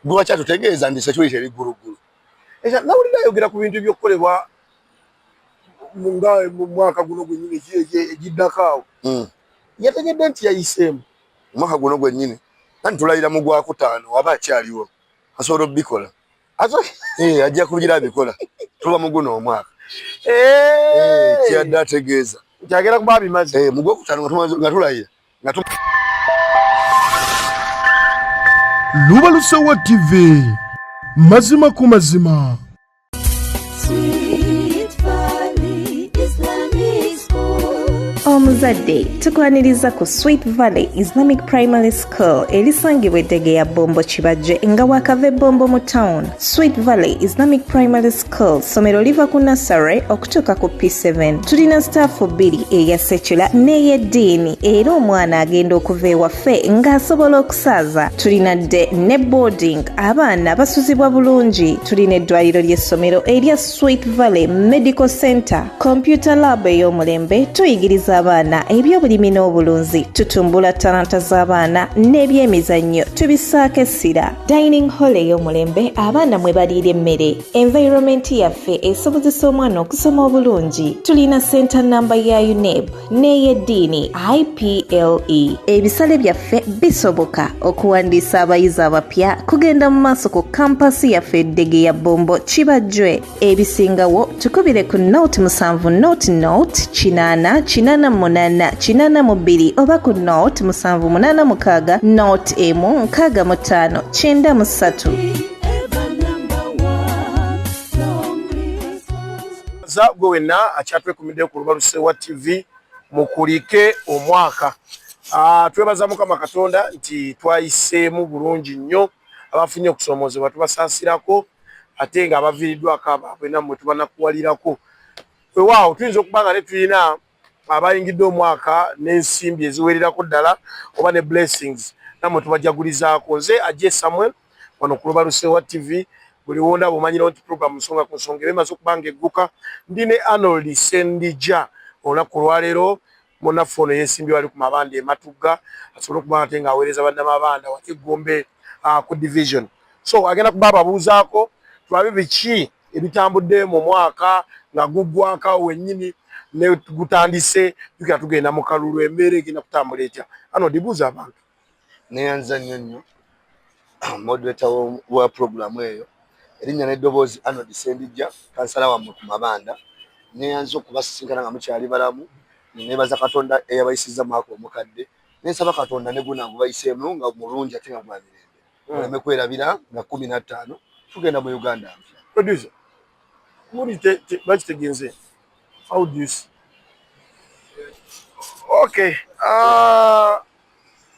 gwa cha tutegeeza ndi situation eri guruguru eja nawulira yogera ku bintu by'okukolebwa mu mwaka guno gwennyini egiddakaawo yategedde nti yayiseemu omwaka guno gwennyini nani tulayira mu gwakutaano aba akyaliwo asobola obbikola ajja kugira abikola tuba mu guno omwaka kyadde ategeeza kyagera kuba bimaze mu gwakutaano nga tulayira Luba Lusewa TV mazima ku mazima. Omuzadde tukwaniriza ku Sweet Valley Islamic Primary School erisangibwa Eddegeya Bombo Kibajje nga wakava Bombo mu town. Sweet Valley Islamic Primary School somero liva ku nursery okutuuka ku P7. Tulina staffu 2 eya secular n'ey'eddiini era omwana agenda okuva ewaffe ng'asobola okusaaza. Tulina dde ne boarding abaana basuzibwa bulungi. Tulina eddwaliro ly'essomero erya Sweet Valley Medical Center, computer lab ey'omulembe, tuyigiriza abaana ebyobulimi n'obulunzi, tutumbula talanta z'abaana n'ebyemizannyo tubisaako essira. Dining hall ey'omulembe abaana mwe baliira emmere. Environment yaffe esobozesa omwana okusoma obulungi. Tulina center number ya UNEB n'ey'eddiini IPLE. Ebisale byaffe bisoboka okuwandiisa abayizi abapya kugenda mu maaso ku kampasi yaffe Eddegeya Bombo Kibajje. Ebisingawo tukubire ku note 7 note 8882 oba ku note 786 note 16593. Gwe wenna akyatwekumidde ku Luba Lusewa TV mukulike omwaka. Twebaza Mukama Katonda nti twayiseemu bulungi nnyo, abafunye okusomoozebwa tubasaasirako ate nga abaviiriddwako abaabwe nammwe tubanakuwalirako. Weewaawo tuyinza okuba nga ne tulina abayingidde omwaka n'ensimbi eziwererako ddala oba ne blessings nammwe tubajagulizaako. Nze Ajje Samuel wano ku Luba Lusewa TV buli wonda bumanyira nti program nsonga ku nsonga emaze okubanga egguka. Ndi ne Arnold Sendija olunaku lwaleero munnaffe ono yeesimbye wali ku mabanda ematugga asobole okuba ate ng'aweereza bannamabanda wati Gombe ku division. So agenda kuba ababuuzaako tulabe biki ebitambudde mu mwaka nga guggwaka wennyini ne gutandise jukira tugenda mu kalulu embeera egenda kutambula etya. Arnold buuza abantu. neyanza nnyo moderator wa program eyo erinnya n'eddoboozi Arnold Sendija kansala wammwe ku mabanda. Neyanza okubasisinkana nga mukyali balamu, nebaza Katonda eyabayisizza mwaka omukadde, nensaba Katonda ne gunangu bayiseemu nga mulungi ate nga gwa mirembe. Oleme kwerabira nga 15 tugenda mu Uganda mpya. Producer, bakitegenze. How do you see? Okay.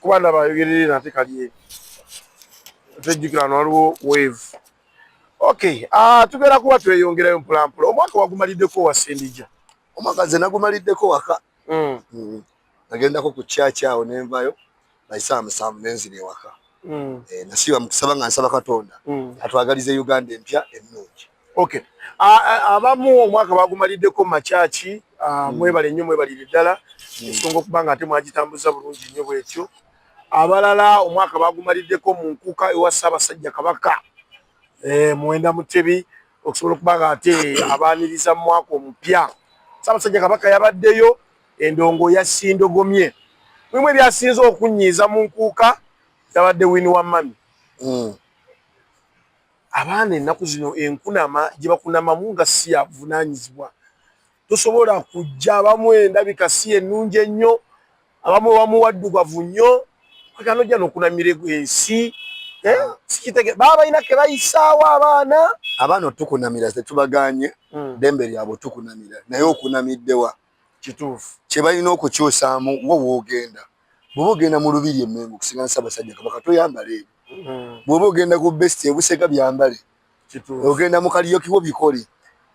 Kubanda bayogerere nate kali tujjukira waliwo wave. Okay. Tugenda kuba tweyongerayo mpolampola. Omwaka wagumaliddeko wa Sendija. Omwaka ze nagumaliddeko waka. Nagendako ku chaachi awo nenvayo bayisa musamu nenzire waka. Nasiba mukusaba nga nsaba Katonda atwagalize Uganda empya ennungi. Okay. Abamu omwaka bagumaliddeko machachi mwebale nnyo mwebalire ddala ensonga okuba nga ate mwagitambuza bulungi nnyo bwetyo. Abalala omwaka bagumaliddeko mu nkuka ewa Ssaabasajja Kabaka Mwenda Mutebi okusobola okuba nga ate abaaniriza mu mwaka omupya. Ssaabasajja Kabaka yabaddeyo endongo yasindogomye. Mwemwe byasinze okunnyiiza mu nkuuka yabadde Wini wa Mami. Abaana ennaku zino enkunama gye bakunamamu nga si yavunaanyizibwa. Tosobola kujja abamu endabika si ennungi ennyo, abamu waddugavu nnyo, kwekano ojja n'okunamira ensi. Baba balina ke bayisaawo abaana. Abaana otukunamira tetubaganye, ddembe lyabwe tukunamira naye okunamiddewa kituufu. Kye balina okukyusaamu wo woogenda. Bw'oba ogenda mu Lubiri e Mengo okusinga Ssaabasajja Kabaka toyambala ebyo. Bw'oba ogenda ku Best Busega byambale. Ogenda mu Kaliyoki wo bikole.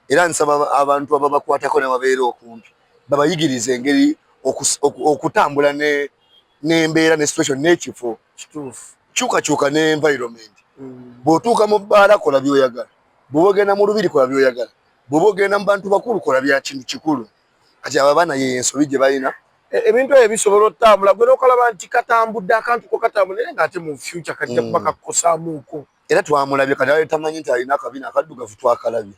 Era nsaba abantu ababakwatako n'ababeera okumpi babayigirize engeri okutambula n'embeera ne situation n'ekifo. Kituufu. Kyukakyuka ne environment. Bw'otuuka mu bbaala kola by'oyagala. Bw'oba ogenda mu Lubiri kola by'oyagala. Bw'oba ogenda mu bantu bakulu kola bya kintu kikulu. Kati abo abaana ye ensobi gye balina. Ebintu ebyo bisobola otambula gwe n'okalaba nti katambudde akantu ko katambula naye ng'ate mu future kajja kuba kakukosaamuuko. era twamulabye kati tamanyi nti alina akabina akaddugavu twakalabye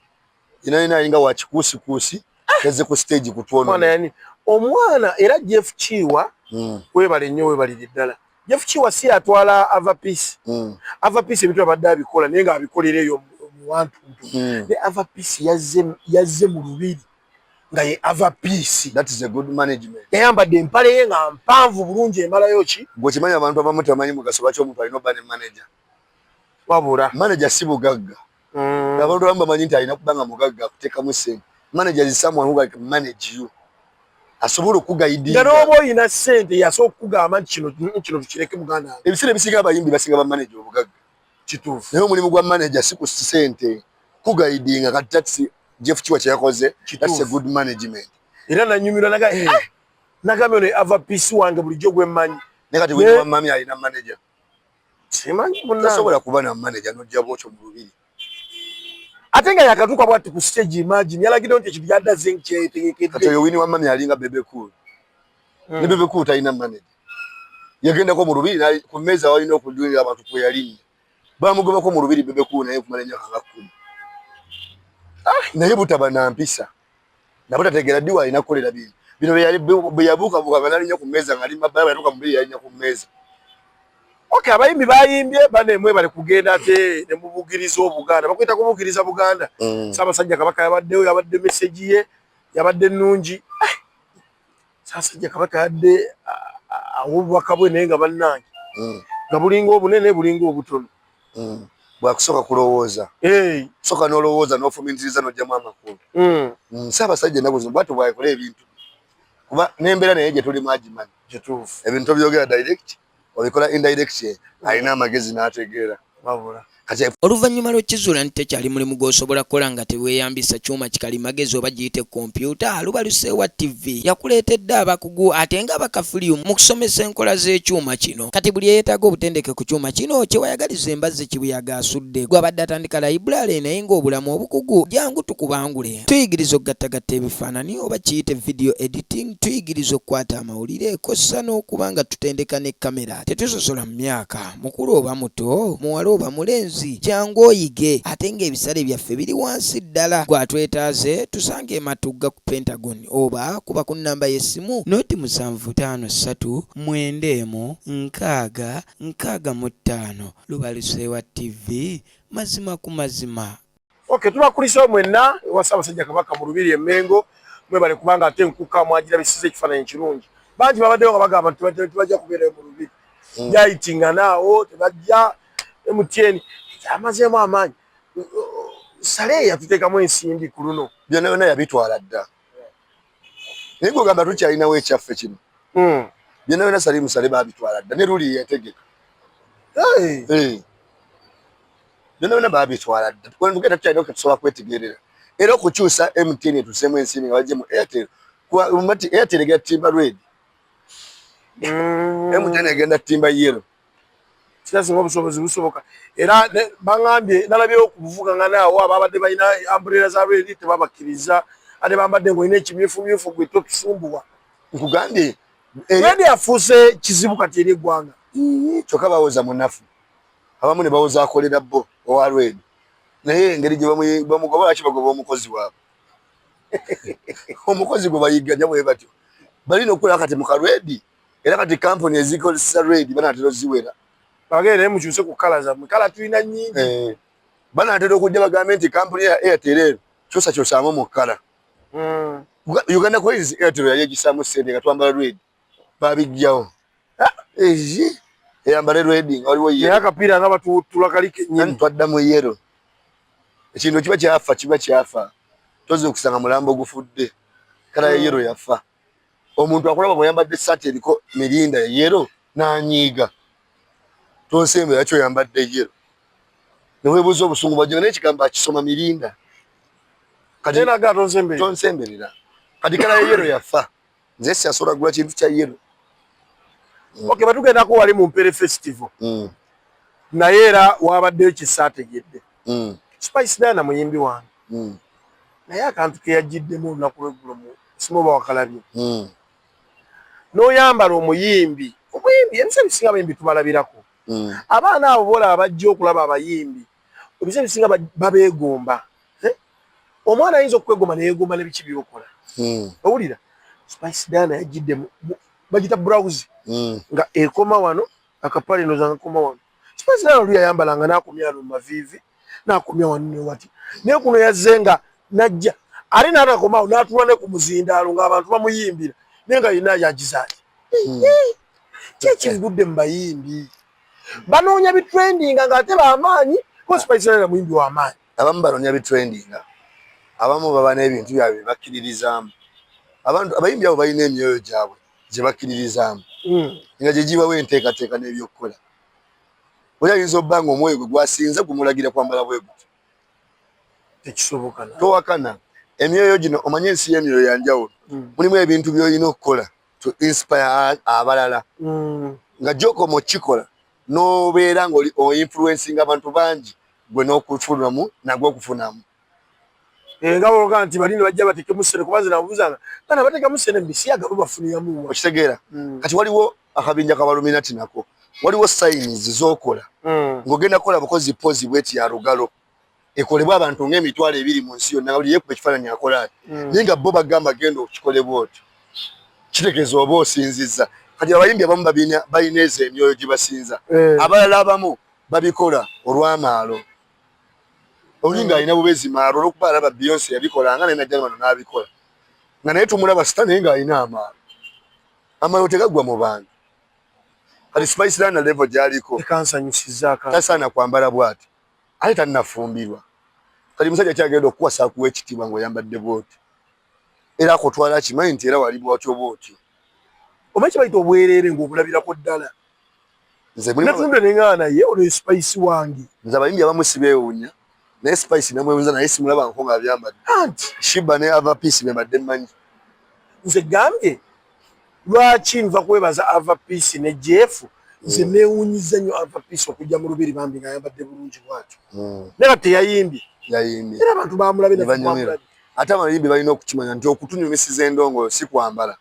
ina inga wa kikuusikuusi teze ku stage kutwono yani omwana era Jeff Chiwa webale nnyo webalire ddala Jeff Chiwa si atwala Avapeace Avapeace ebintu abadde abikola naye nga abikolera eyo mu wantu ne Avapeace yazze mu lubiri nga ye Avapeace. That is a good management. Yayambadde empale ye nga mpanvu bulungi emalayo ki bw'okimanyi abantu abamu tamanyi mugaso lwaki omuntu alina obba ne manager wabula manager si bugagga abantu abamu bamanyi nti alina kubanga mugagga akuteekamu ssente. Manager is someone who can manage you. Asobola okugayidinga. Nga n'oba oyina ssente yasobola okugamba nti kino tukireke muganda. Ebiseera ebisinga abayimbi basinga ba manager obugagga. Kituufu. Naye omulimu gwa manager si ku ssente kugayidinga kati taxi Jeff Chiwa kyakoze. That's a good management. Era nanyumirwa nagambe ono Avapeace wange bulijjo gwe mmanyi. Ne kati we mami alina manager. Simanyi munna. Tasobola kuba na manager n'ojja bw'otyo mu lubiri. Ate nga yakatuuka bw'ati ku stage imagine yalagidde nti ekintu kyaddaze nkyetegekedde. Kati oyo wini wa mami alinga Bebe Cool. Ne Bebe Cool talina manager. Yagendako mu lubiri ku mmeeza walina okudulira abantu kwe yalinnya. Bamugobako mu lubiri Bebe Cool naye kumala ennyaka nga 10. Naye butaba na mpisa. Nabutategeera ddi walina kukolera bino. Bino bwe yabuukabuuka nga nalinnyo ku mmeeza nga ali mabbala yatuuka mu lubiri yalinnya ku mmeeza. Okay, abayimbi bayimbye banemwe bali kugenda ate ne mubugiriza Obuganda. Bakwita kubugiriza Buganda. Ssaabasajja Kabaka yabaddeyo yabadde message ye yabadde nnungi. Ssaabasajja Kabaka yadde obubaka bwe naye nga bannange. Nga bulinga obunene bulinga obutono. Bwakusooka kulowooza. Soka n'olowooza n'ofumintiriza n'ojjamu amakulu. Ssaabasajja ennaku zino bw'atyo bw'akola ebintu. Kuba n'embeera naye gye tulimu agimanyi. Kituufu. Ebintu byogera direct. Obikola indirect alina amagezi n'ategeera. Wabula. Oluvannyuma lw'ekizuula nti tekyali mulimu gw'osobola kukola nga teweeyambisa kyuma kikali magezi oba giyite kompyuta lubaluseewa TV yakuleetedde abakugu ate nga bakafulyu mu kusomesa enkola z'ekyuma kino. Kati buli eyeetaaga obutendeke ku kyuma kino kyewayagaliza embazzi kibuyaga asudde gw'abadde atandika library naye ng'obulamu obukugu jangu tukubangule. Tuyigiriza okugattagatta ebifaananyi oba kiyite video editing, tuyigiriza okukwata amawulire kossa n'okuba nga tutendeka ne kamera. Tetusosola mu myaka mukulu oba muto muwala oba mulenzi jangu oyige ate ng'ebisale byaffe biri wansi ddala. Gwatwetaaze tusange ematugga ku Pentagon oba kuba ku nnamba y'essimu noti 753 Lubaluseewa TV mazima ku mazima. Okay, tubakulisa mwenna ewa Ssaabasajja Kabaka mu lubiri Emmengo mwebale kubanga ate nkuka mwagira bisize ekifaananyi kirungi. Bangi babaddeyo nga bagamba nti tebajja kubeera mu lubiri. Jayitinga naawo tebajja MTN amazeemu amaanyi. Sale yatuteekamu ensimbi ku luno. Byonna byonna yabitwala dda. Naye gwogamba tukyalinawo ekyaffe kino. Byonna byonna Sale Musale baabitwala dda ne luli yeetegeka. Byonna byonna baabitwala dda. Tugenda tukyalinawo ke tusobola kwetegerera. Era okukyusa MTN etuseemu ensimbi nga bajje mu Airtel. Airtel egenda timba red. MTN egenda timba yellow. Kirasinga obusobozi busoboka. Era bangambye nalabye okuvuganga naawo ababadde balina umbrella za red tebabakkiriza ate bambadde ng'olina ekimyufumyufu gwe totusumbuwa. Nkugambye red yafuuse kizibu kati eri eggwanga. Kyokka bawoza munafu. Abamu ne bawoza akolera bo owa red. Naye engeri gye bamugoba lwaki bagoba omukozi waabwe. Omukozi gwe bayigganya bwe batyo. Balina okukola kati mu karedi. Era kati kampuni ezikozesa red banaatera oziwera. Bagere mukyuse ku kala zammwe. Kala tulina nnyingi. Banaatera okujja bagambe nti kampuni ya Airtel kyosaamu mu kala. Uganda Coins Airtel yali egisaamu ssente nga twambala red. Babijjawo. Eyambale red nga waliwo yero. Naye akapiira nga batulakalike nnyini. Twadda mu yero. Ekintu kiba kyafa. Toze okusanga mulambo gufudde. Kala ya yero yafa. Omuntu akulaba bw'ayambadde essaati eriko mirinda ya yero n'anyiiga. Tonsembe yakyo yambadde yero. Neweebuuza obusungu bwajja n'ekigambo akisoma mirinda. Kati naga tonsemberera. Kati kala ya yero yafa. Nze siyasobola kugula kintu kya yero. Okay, batugendako wali mu Mpere Festival. Naye era wabaddeyo kisaategedde. Spice Diana muyimbi wange. Naye akantu ke yagiddemu olunaku lw'eggulo mu simu bawakalabye. N'oyambala omuyimbi ebiseera bisinga abayimbi tubalabirako. Abaana abo boolaba bajja okulaba abayimbi Obise bisinga babegomba. Omwana ayinza okwegomba neegomba ne biki byokola. Owulira? Spice Dana yajidde bagita browse. Nga ekoma wano akapale no zanga koma wano. Spice Dana luli ayambalanga nakomya no mavivi nakomya wano ne wati. Ne kuno yazenga najja. Ali nana koma natulwa ne kumuzindalo nga abantu bamuyimbira. Nenga ina yajizaji. Chechi ngudde mbayimbi. Banoonya bi trending nga ate bamanyi ko Spice Dana muyimbi wa amanyi. Abamu banoonya bi trending. Abamu baba n'ebintu byabwe bakkiririzaamu. Abantu abayimbi abo balina emyoyo gyabwe gye bakkiririzaamu. Nga gye gibawo enteekateeka n'ebyokukola. Oyinza obba nga omwoyo gwe gwasinza gumulagira kwambala bwe gutyo. Tekisoboka na. Towakana. Emyoyo gino omanye ensi y'emyoyo ya njawulo. Mulimu ebintu by'olina okukola to inspire abalala. Nga gy'okoma okikola n'obeera nga influencing abantu bangi gwe n'okufunamu nagwe okufunamu. Nga bologa nti balini bajja bateke musene kubaza nabuzanga bana bateka musene bisiyaga bafuniyamu okitegeera kati waliwo akabinja kabaluminati nako waliwo signs zokola ngogenda kola bukozi pozi bweti ya rugalo ekolebwa abantu ng'emitwalo 2 mu nsi yonna bali yekuba ekifaananyi akola ninga bo bagamba genda okikolebwa otyo kitegeeza oba osinziza kati abayimbi abamu balina ezo emyoyo gibasinza abalala abamu babikola olw'amaalo olinga alina bubezi maalo olwokuba alaba Beyonce yabikola nga najja bano n'abikola nga naye tumulaba sita naye nga alina amaalo amaalo tegaggwa mu bantu kati Spice Dana level gy'aliko ekansanyusiza tasaana kwambala bw'ati ate tannafumbirwa kati musajja kyagenda okuwasa akuwa ekitiibwa ng'oyambadde bw'oti era akutwala akimanyi nti era wali bw'otyo bw'otyo oba kibayita obwereere ng'obulabirako ddala natunde neŋŋaana ye olwo Spice wange nze abayimbi abamu sibeewuunya naye Spice namwebuuza naye simulaba nko nga byambadde anti Shiba ne Ava Peace be badde mmanyi nze gambye lwaki nva kwebaza Ava Peace ne Jeff nze neewuunyiza nnyo Ava Peace okujja mu lubiri bambi nga ayambadde bulungi bwatyo naye teyayimbye era abantu bamulabe ne ate abayimbi balina okukimanya nti okutunyumisiza endongo si kwambala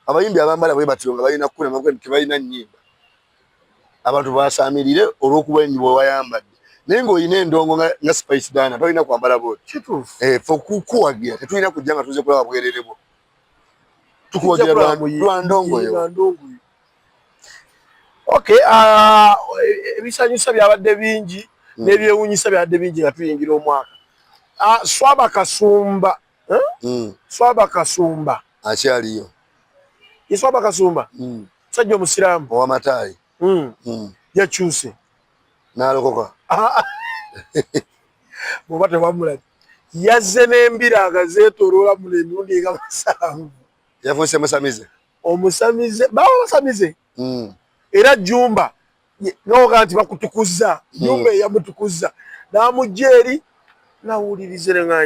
abayimbi abambala bwe batyo nga balina kukula mabwe tebalina nnyimba abantu basaamirire olw'okuba ennyo bwe wayambadde naye ng'olina endongo nga Spice Dana tolina kwambala bwoti kituufu fe kukuwagira tetulina kujja nga tuze kulaba bwerere bwo tukuwagira lwa ndongo yo okay ebisanyusa byabadde bingi n'ebyewuunyisa byabadde bingi nga tuyingira omwaka Swaba Kasumba akyaliyo ye Swaba Kasumba musajja omusiraamu ow'amataayi yakyuse n'alokoka bwoba tewamulabye yazze n'embiraga zeetooloola mu emirundi nga 7 yafuuse musamize omusamize baba basamize era Jumba noga nti bakutukuza Jumba yamutukuza n'amujja eri nawulirize nga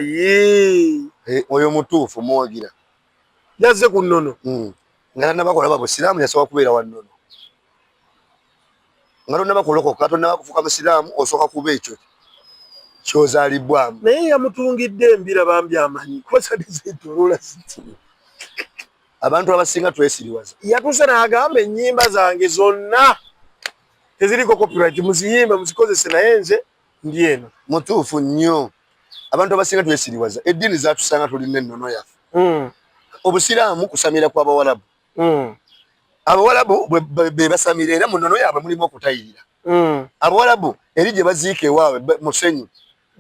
oyo mutuufu muwagira yazze ku nnono nga tannabakola babusiraamu yasobola kubeera wa nnono nga tonnabakulokoka tonnabakufuuka musiraamu osooka kuba ekyo kyozaalibwamu naye yamutungidde embira bambi amanyi kubasadizetoolola siti abantu abasinga twesiriwaza yatuuse n'agamba ennyimba zange zonna teziriko copyright muziyimbe muzikozese naye nze ndi eno mutuufu nnyo abantu abasinga twesiriwaza eddiini zatusanga tulina ennono yaffe obusiraamu kusamira kw'abawalabu abawalabu be basamira era mu nnono yaabwe mulimu okutayirira abawalabu eri gye baziika ewaabwe musenyu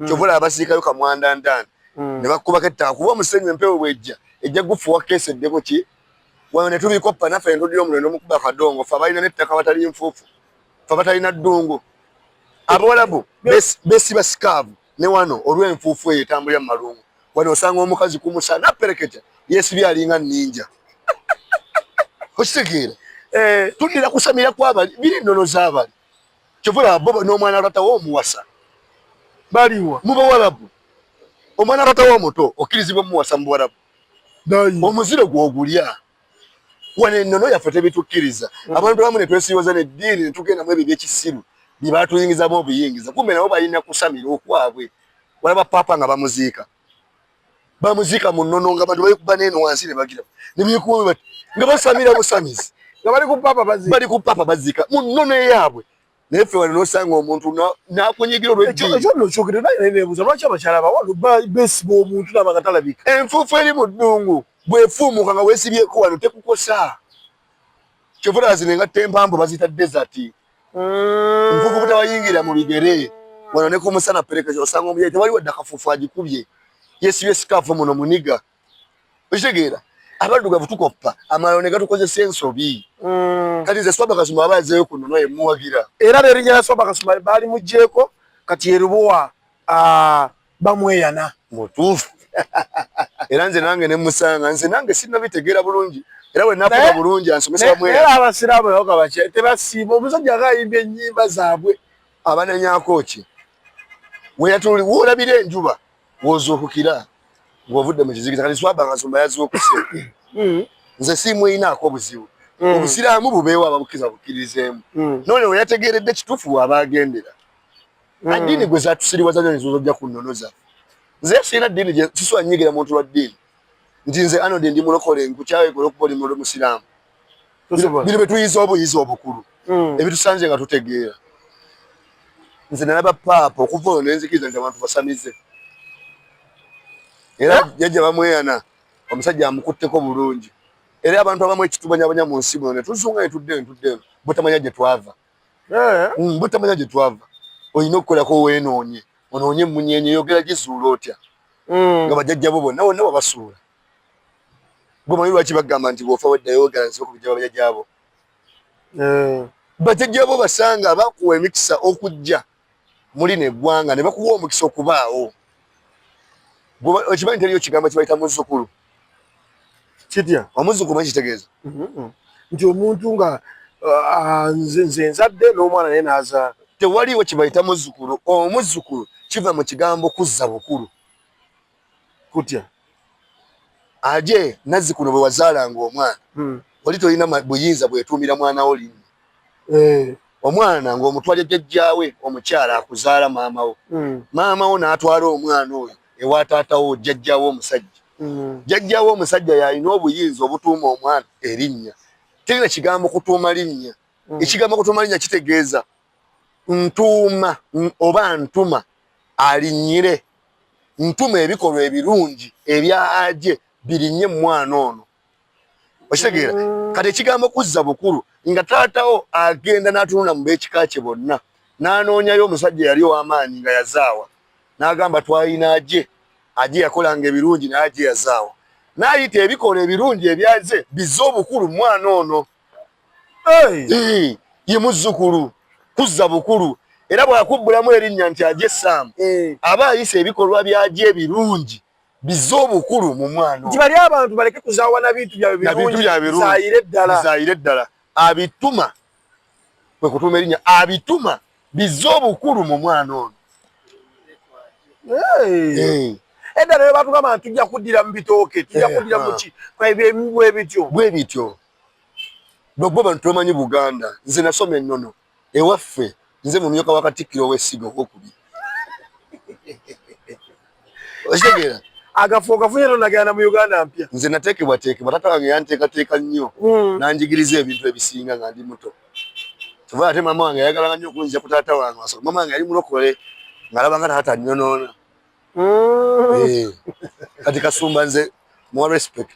kyovula abasiikayo kamwandandanda ne bakubako ettaka kuba omusenyu empewo bwejja ejja gufuwa keeseddeko ki wano ne tubikoppa naffe ne tulira omuliro n'omukuba akadongo fe abalina n'ettaka batali nfuufu fe batalina ddungu abawalabu besiba sikaavu ne wano olw'enfuufu eyo etambulira mu malungu wano osanga omukazi kumusa napereketa yeesibye alinga ninja okitegeera tuddira kusamira kw'abali biri nnono z'abali kyovula bo n'omwana alatawo omuwasa baliwa mu bawalabu omwana alatawo omuto okkirizibwa muwasa mu bawalabu omuziro gw'ogulya wano ennono yaffe tebitukkiriza abantu abamu ne twesiiwaza n'eddiini ne tugendamu ebyo ebyekisiru bye baatuyingizamu obuyingiza kumbe nabo balina kusamira okwabwe walaba paapa nga bamuziika mu nnono nga bantu balikuba n'eno wansi ne bagira ne bikuba bati nga basamira busamizi nga bali ku paapa baziika mu nnono eyaabwe nefe wano nosanga omuntu nakunyigira olw'eddiini ekyo nno kyogere naye nebuuza lwaki abakyala bawalo besiba omuntu n'abanga talabika enfuufu eri mu ddungu bwefuumuka nga weesibyeko wano tekukosa kyovula zinengatta empamvu baziyita desert enfuufu butabayingira mu bigere wano ne ku musana perekeza osanga omuyayi tewali wadde akafuufu agikubye yeesibye sikaafu muno muniga okitegeera abaddugavu tukoppa amalalo ne gatukozesa ensobi kati nze Swaba Kasumba abazeeyo kuno naye muwagira era n'erinnya lya Swaba Kasumba baali muggyeko kati erubowa bamweyana mutuufu era nze nange ne musanga nze nange sinnabitegeera bulungi era bwe nakuba bulungi ansomesa bamweyana era abasiraamu nabo kabaki tebasiima omusajja akaayimba ennyimba zaabwe abanenyaako ki weyatuli woolabira enjuba woozuukukira ng'ovudde mu kizikita kati Swaba Kasumba yazuukuse nze simweyinaako buzibu obusiraamu bubeewo ababukiza bukkirizeemu none we yategeeredde kituufu waaba agendera addiini gwe zatusiriwaza nyo nizo zojja kunnonoza nze sirina ddiini gye siswa nyigira muntu lwa ddiini nti nze Anodi ndi mulokole nkukyawe kulokuba oli mulole musiraamu bino bye tuyiza obuyiza obukulu ebitusanze nga tutegeera nze nalaba paapa okuva olwo nenzikiriza nti abantu basamize era jjajja bamweyana omusajja amukutteko bulungi era abantu abamu ekitubanyabanya mu nsi muno ne tuzunga ne tudde butamanya gye twava butamanya gye twava olina okukolako weenoonye onoonye emunyenye yogera gizuula otya nga bajjajja bo bonna bonna babasuula bwemanyi lwaki bagamba nti bw'ofa weddayo oyogera nsibe ku bijja babajjajja bo bajjajja bo basanga bakuwa emikisa okujja muli neggwanga ne bakuwa omukisa okubaawo okimanyi teriyo kigambo kibayita muzzukulu kitya omuzzukulu makitegeeza nti omuntu nga nze nzadde n'omwana naye n'azaala tewaliwo kibayita muzzukulu omuzzukulu kiva mu kigambo kuzza bukulu kutya aje nazzikuno bwe wazaalanga omwana oli tolina buyinza bwetuumira mwana wo linnya omwana ng'omutwalya jjajjaawe omukyala akuzaala maama wo maama wo n'atwala omwana oyo ewa taatawo jjajjaawo omusajja jjajjaawo omusajja yalina obuyinza obutuuma omwana erinnya terina kigambo kutuuma linnya ekigambo kutuuma linnya kitegeeza ntuuma oba ntuma alinnyire ntuma ebikolwa ebirungi ebyaje birinnye mwana ono okitegeera kati ekigambo kuzza bukulu nga taatawo agenda n'atunula mu beekika kye bonna n'anoonyayo omusajja yali ow'amaanyi nga yazaawa n'agamba twalina aje yakolanga ebirungi naye aje yazaawa n'ayita ebikolwa ebirungi ebyaze bizza obukulu mwana ono ye muzzukulu kuzza bukulu era bw'akubbulamu erinnya nti aje Saamu aba ayisa ebikolwa byaje ebirungi bizza obukulu mu mwana nti bali abantu baleke kuzaawana bintu byabwe birungi bizaayire ddala abituma kwe kutuuma erinnya abituma bizza obukulu mu mwana ono edda naye batugamba nti tujja kuddira mu bitooke tujja kuddira mu ki bwe bityo bwe bano tomanyi Buganda nze nasoma ennono ewaffe nze mumyoka wa Katikkiro w'essiga okwokubiri okitegeera agafu okafunye nagenda mu Uganda mpya nze nateekebwateekebwa taata wange yanteekateeka nnyo nanjigiriza ebintu ebisinga nga ndi muto kyova ate maama wange yayagalanga nnyo okunzija ku taata wange maama wange yali mulokole ng'alabanga taata nnyonoona kati Kasumba nze more respect.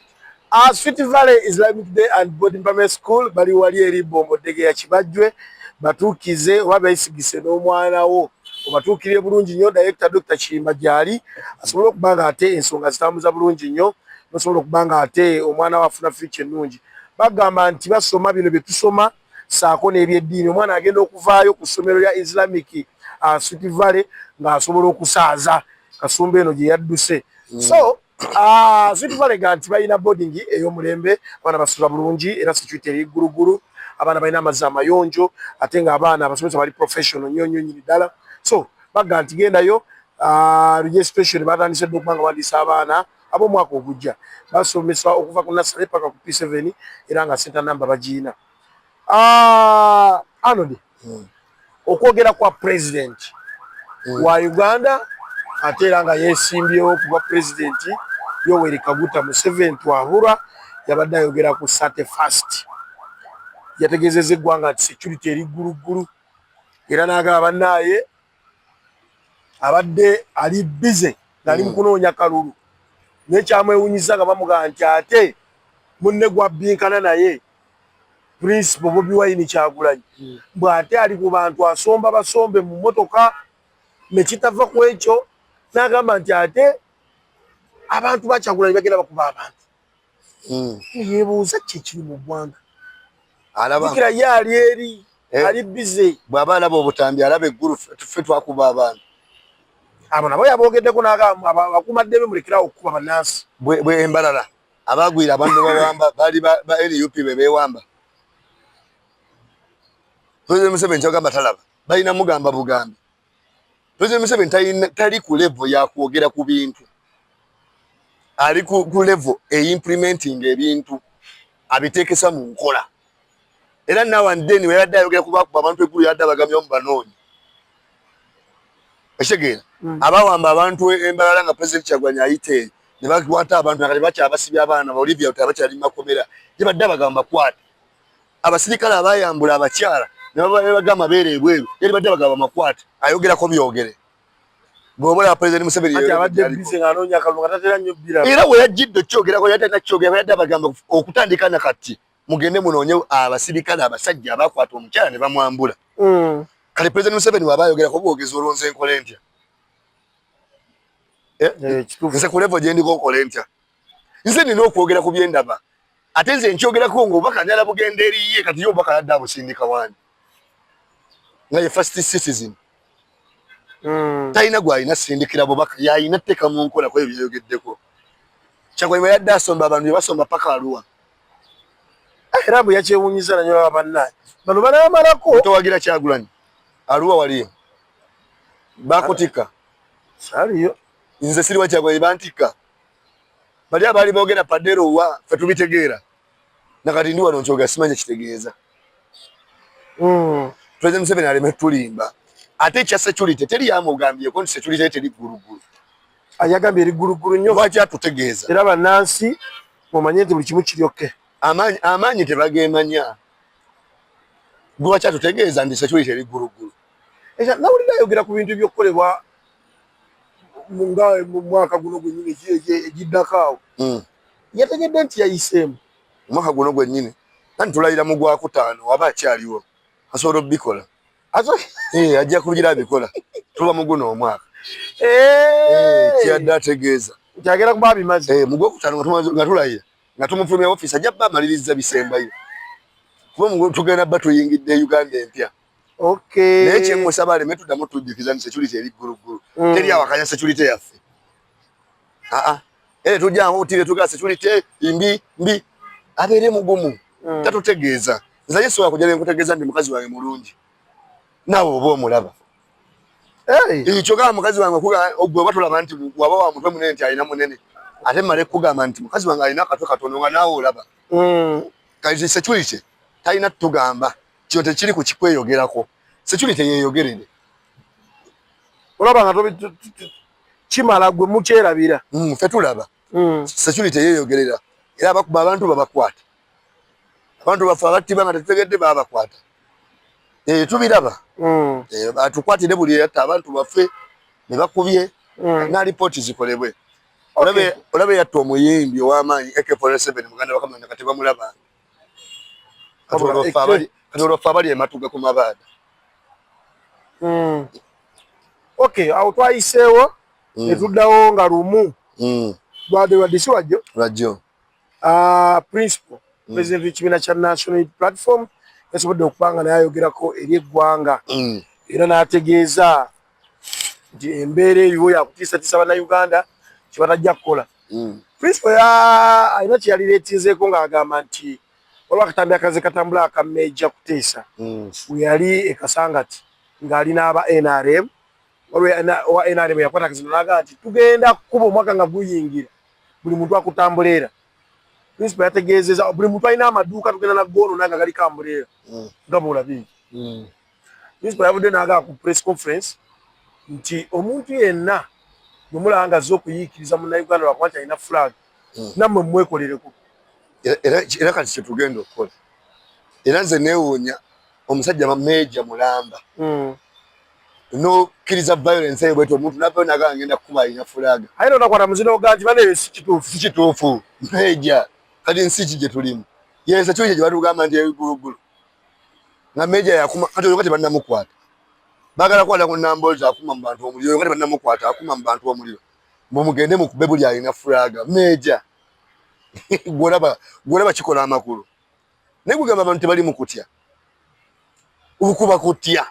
Sweet Valley Islamic Day and Boarding Primary School bali wali eri Bombo Dege ya Kibajwe batukize oba besigise n'omwana wo obatuukirire bulungi nnyo Director Dr. Chimba gyali asobola okubanga ate ensonga zitambuza bulungi nnyo nosobola okubanga ate omwana wafuna future ennungi bagamba nti basoma bino bye tusoma saako n'ebyeddiini omwana agenda okuvaayo ku ssomero lya Islamic Sweet Valley ng'asobola okusaaza Kasumba eno gye yadduse so Sweet Valley ganti balina boarding ey'omulembe abaana basula bulungi era security eri ggulugulu abaana balina amazzi amayonjo ate ng'abaana abasomesa bali professional nnyo nyinyi ddala so baga nti gendayo registration batandise dde okubanga bandisa abaana ab'omwaka ogujja basomesa okuva ku nursery paka ku P7 era nga center number bagiina Anodi okwogera kwa president wa Uganda ate era nga yeesimbyewo kuba president Yoweri Kaguta Museveni twahura yabadde ayogera ku 31st yategeezezza eggwanga nti security eri ggulugulu era n'agamba bannaye abadde ali bize ng'ali mu kunoonya kalulu n'ekyamwewunyiza nga bamugamba nti ate munne gwabbinkana naye Principal Bobi Wine Kyagulanyi bw'ate ali ku bantu asomba basombe mu mmotoka ne kitava ku ekyo n'agamba nti ate abantu ba Kyagulanyi bagenda bakuba abantu yeebuuza kiki mu ggwanga zikira ye ali eri ali bize bw'aba alaba obutambi alaba eggulu ffe twakuba abantu abo nabo yaboogeddeko n'agamba abakuumaddebe mulekerawo okukuba bannansi bwe embalala abagwira abantu bawamba baali ba NUP be beewamba President Museveni kyagamba talaba balina mugamba bugambi President Museveni tali ku level ya kwogera ku bintu ali ku level implementing ebintu abiteekesa mu nkola era nawandeni we yadde ayogera ku abantu eggulu yadde abagamya mu banoonyi ekitegeera abawamba abantu embalala nga President Kyagulanyi ayite ne bakwata abantu nakati bakyabasibya abaana ba Olivia bakyali mu makomera gye badde abagamba kwata abasirikale abayambula abakyala ne bagamba beere ebweru yali badde bagamba makwata ayogerako byogere bw'obola President Museveni abadde bize ng'anoonya akalulu nga tatera nnyo bbira era we yajjidde okyogerako yadde takyogera yadde abagamba okutandika nakati mugende munoonye abasirikale abasajja abakwata omukyala ne bamwambula kale President Museveni waba ayogerako bwogezi olwonze enkola entya nze ku level gye ndiko nkola entya nze nina okwogera ku byendaba ate nze nkyogerako ng'obubaka njala bugenda eriye kati ye obubaka yadde abusindika wandi nga ye first citizen talina gwalina sindikira bubaka yayina tteeka mu nkola ku ebyo byayogeddeko Kyagulanyi bwe yadde asomba abantu bye basomba paka Arua era bwe yakyewunyiza nanyola bannaye bano banamalako towagira Kyagulanyi Arua waliyo bakutika saliyo nze siri wa Kyagulanyi bantika bali abaali boogera padero wa ffe tubitegeera nakati ndi wano nkyogera simanyi kitegeeza President Museveni aleme tulimba ate ekya security teri yamugambyeko nti security teri ggulugulu ayagambye eri ggulugulu nnyo lwaki atutegeeza era bannansi mumanye nti buli kimu kiryokke amaanyi tebagemanya lwaki atutegeeza nti security eri ggulugulu nawulira ayogera ku bintu ebyokukolebwa nga mu mwaka guno gwennyini egiddako awo yategedde nti yayiseemu omwaka guno gwennyini nanti tulayira mu gwakutaano waba akyaliwo asobola obikola ajja kugira abikola tuba mu guno omwaka kyadde ategeeza kyagera kuba bimaze mu gwakutaano nga tulayira nga tumufulumya ofiisi ajja bba amaliriza bisembayo kuba tugenda bba tuyingidde Uganda empya naye kyemusaba aleme tuddamu tujjukiza nti security eri ggulugulu teri awakanya security yaffe era tujjangu otire tugaa security mbi abeere mugumu tatutegeeza nze ye sobola kujja nenkutegeeza nti mukazi wange mulungi naawe oba omulaba ekyo gamba mukazi wange gwe oba tulaba nti waba wa mutwe munene nti alina munene ate mmale kugamba nti mukazi wange alina akatwe katono nga naawe olaba kati security talina tutugamba kino tekiri ku kikweyogerako security yeeyogerere olaba nga kimala gwe mukyerabira ffe tulaba security yeeyogerera era abakuba abantu babakwata abantu baffe abattiba nga tetutegedde babakwata tubiraba atukwatire buli yatta abantu baffe ne bakubye na lipooti zikolebwe olabe yatta omuyimbi ow'amaanyi AK47 muganda wakamana kati bamulaba kati olwaffe abali ematuga ku mabaada awo twayiseewo netuddawo nga lumu lwadesi wajjo Principal President w'ekibiina kya National Platform yasobodde okubanga naye ayogerako eri eggwanga era n'ategeeza nti embeera eyo yakutiisatiisa bannayuganda kyebatajja kukola Principal alina kye yalireetinzeeko ng'agamba nti waliwo akatambi akaze katambula aka Major Kuteesa we yali e Kasangati ng'ali n'aba NRM owa NRM yakwata akazino n'agamba nti tugenda kukuba omwaka nga guyingira buli muntu akutambulera Principal yategeezeza buli muntu alina amaduuka tugenda naggoono nanga gali kambuleera nga bwolabiri Principal yavudde n'agamba ku press conference nti omuntu yenna bwe mulaba nga azze okuyiikiriza munnayuganda lwakuba nti alina flag nammwe mwekolereko era kati kyetugenda okukola era nze neewuunya omusajja meja mulamba no kiriza violence eyo bweto omuntu napona agenda kuba ina fulaga ayino nakwata muzino ganji bane sikituufu meja kati nsiki gye tulimu yensa kyo gye batugamba nti ebigulugulu na meja yakuma kati wakati bannamukwata bagala kwala ku namboza akuma mu bantu omuliro wakati bannamukwata akuma mu bantu omuliro mugende mukube buli alina fulaga meja gwolaba kikola amakulu naye kugamba abantu tebali mu kutya okuba kutya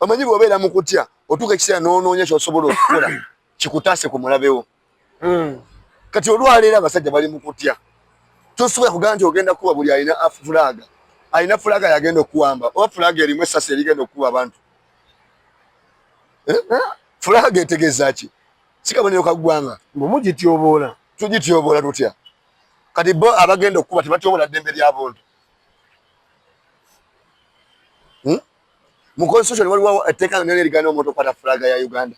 amanyi bw'obeera mu kutya otuuka ekiseera n'onoonya ky'osobola okukola kikutaase ku mulabewo kati olwaleero abasajja bali mu kutya tosobola kugamba nti ogenda kuba buli alina fulaga yagenda okuwamba oba fulaga erimu essasi erigenda okuba abantu fulaga etegeeza ki si kabonero ka ggwanga mumugityoboola tugityoboola tutya kati bo abagenda okuba tebatyobola ddembe ly'abuntu mu constitution waliwo etteeka lyonna erigana omuntu okukwata fulaga ya Uganda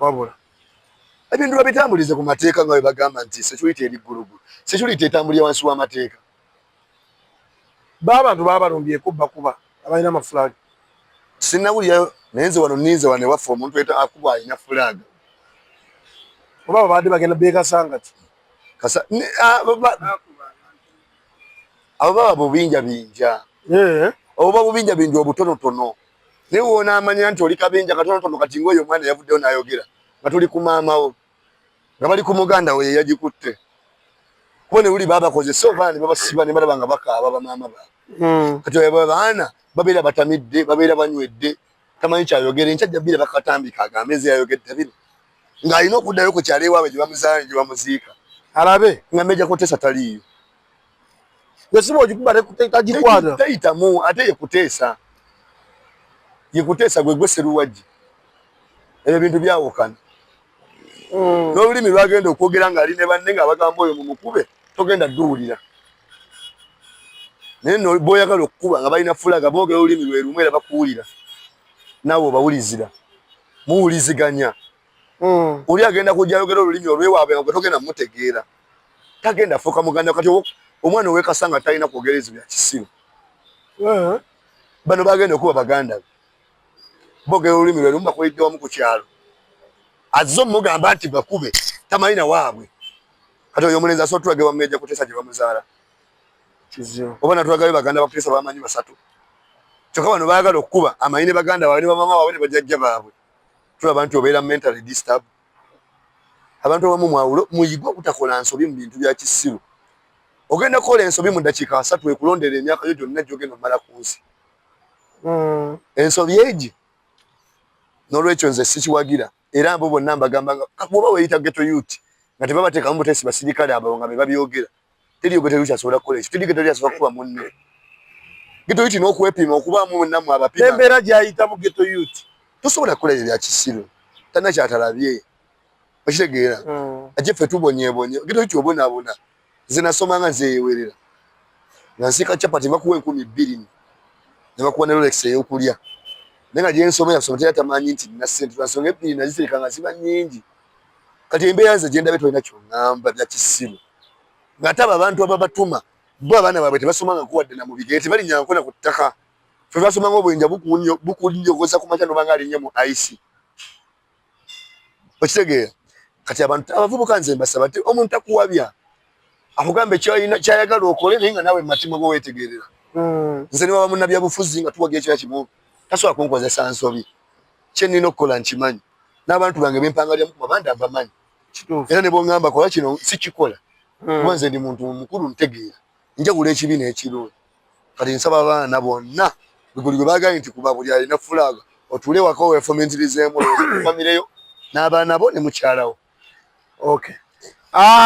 wabula ebintu babitambulize ku mateeka nga bwe bagamba nti security eri ggulugulu security etambulira wansi w'amateeka baabantu baabalumbyeko bakuba abalina amafulaga sinnawulirayo naye nze wano ninze wano ewaffe omuntu akuba alina fulaga oba babadde bagenda beekasangati abo baba bubinja binja oba bubinja binja obutonotono naye wona amanya nti oli kabinja katonotono kati ng'oyo omwana yavuddeyo n'ayogera nga tuli ku maamawo nga bali ku muganda we yeyagikutte kuba ne buli baabakozesa obaana ne babasiba ne balaba nga bakaaba bamaama baabwe kati baana babeera batamidde babeera banywedde tamanyi kyayogere nkyajja bbira bakatambika agambe ezi yayogedde bino ng'alina okuddayo ku kyalo ewaabwe gye bamuzaala gye bamuziika alabe nga meja kotesa taliiyo yesiba ogikuba tagikwata tayitamu ate yekuteesa gwe gwe seruwajji ebyo bintu byawukana n'olulimi lwagenda okwogera ng'ali ne banne ng'abagamba oyo mumukube togenda dduwulira naye b'oyagala okukuba nga balina fulaga boogera olulimi lwe lumu era bakuwulira naawe obawulizira muwuliziganya oli agenda kujja ayogera olulimi olwewaabwe nga gwe togenda mutegeera tagenda afuuka muganda kati omwana owekasa nga talina kwogereza bya kisiru bano bagenda okuba baganda be boogera olulimi lwe lumu bakulidde wamu ku kyalo azze omugamba nti bakube tamanyi na waabwe kati oyo omulenzi asobola tulagibwa mumeja kuteesa gye bamuzaala oba natulagayo baganda bakuteesa bamanyi basatu kyokka bano baagala okukuba amanyi ne baganda baabwe ne bamama baabwe ne bajjajja baabwe tulaba nti obeera mentally disturb abantu abamu mwawulo muyigwa okutakola nsobi mu bintu bya kisiru ogenda kukola ensobi mu ddakiika 3 ekulondera emyaka yo gyonna gyogenda omala ku nsi ensobi egi n'olwekyo nze sikiwagira era abo bonna mbagamba bwoba weeyita ghetto youth nga tebabateekamu butesi basirikale abo nga be babyogera teri ghetto youth asobola kukola ekyo teri ghetto youth asobola kukuba munne ghetto youth n'okwepima okubaamu munnamu abapima embeera gy'ayitamu ghetto youth tosobola kukola ebyo bya kisiru tana kyatalabye okitegeera ajje ffe tubonyeebonye ghetto youth obonaabona nze nasomanga nzeewerera nga nsiika capati bakuwa 2,000 ne bakuwa ne Rolex ey'okulya naye nga gyensoma yasoma tera tamanyi nti nina ssente twansonga ebbiri nazitereka nga ziba nnyingi kati embeera nze gyendabe tolina kyoŋŋamba bya kisiru ng'ate abo abantu ababatuma bo abaana baabwe tebasomanga kuwadde na mu bigere tebalinnya nkona ku ttaka ffe basomanga obuyinja bukunjogoza ku makya nobanga alinnye mu ice okitegeera kati abantu abavubuka nze mbasaba ti omuntu akuwabya akugambe kyayagala okole naye nga naawe mumatima go weetegerera nze ne baba munnabyabufuzi nga tuwagira ekira kimu tasobola kunkozesa nsobi kye nnina okukola nkimanyi n'abantu bange bempangalyamu kuba bandi abamanyi era ne boŋŋamba kola kino sikikola kuba nze ndi muntu mukulu ntegeera njawula ekibi n'ekirungi kati nsaba abaana bonna buli gwe baagaye nti kuba buli alina fulaga otuule waka weefumintirizeemu famireyo n'abaana bo ne mukyalawo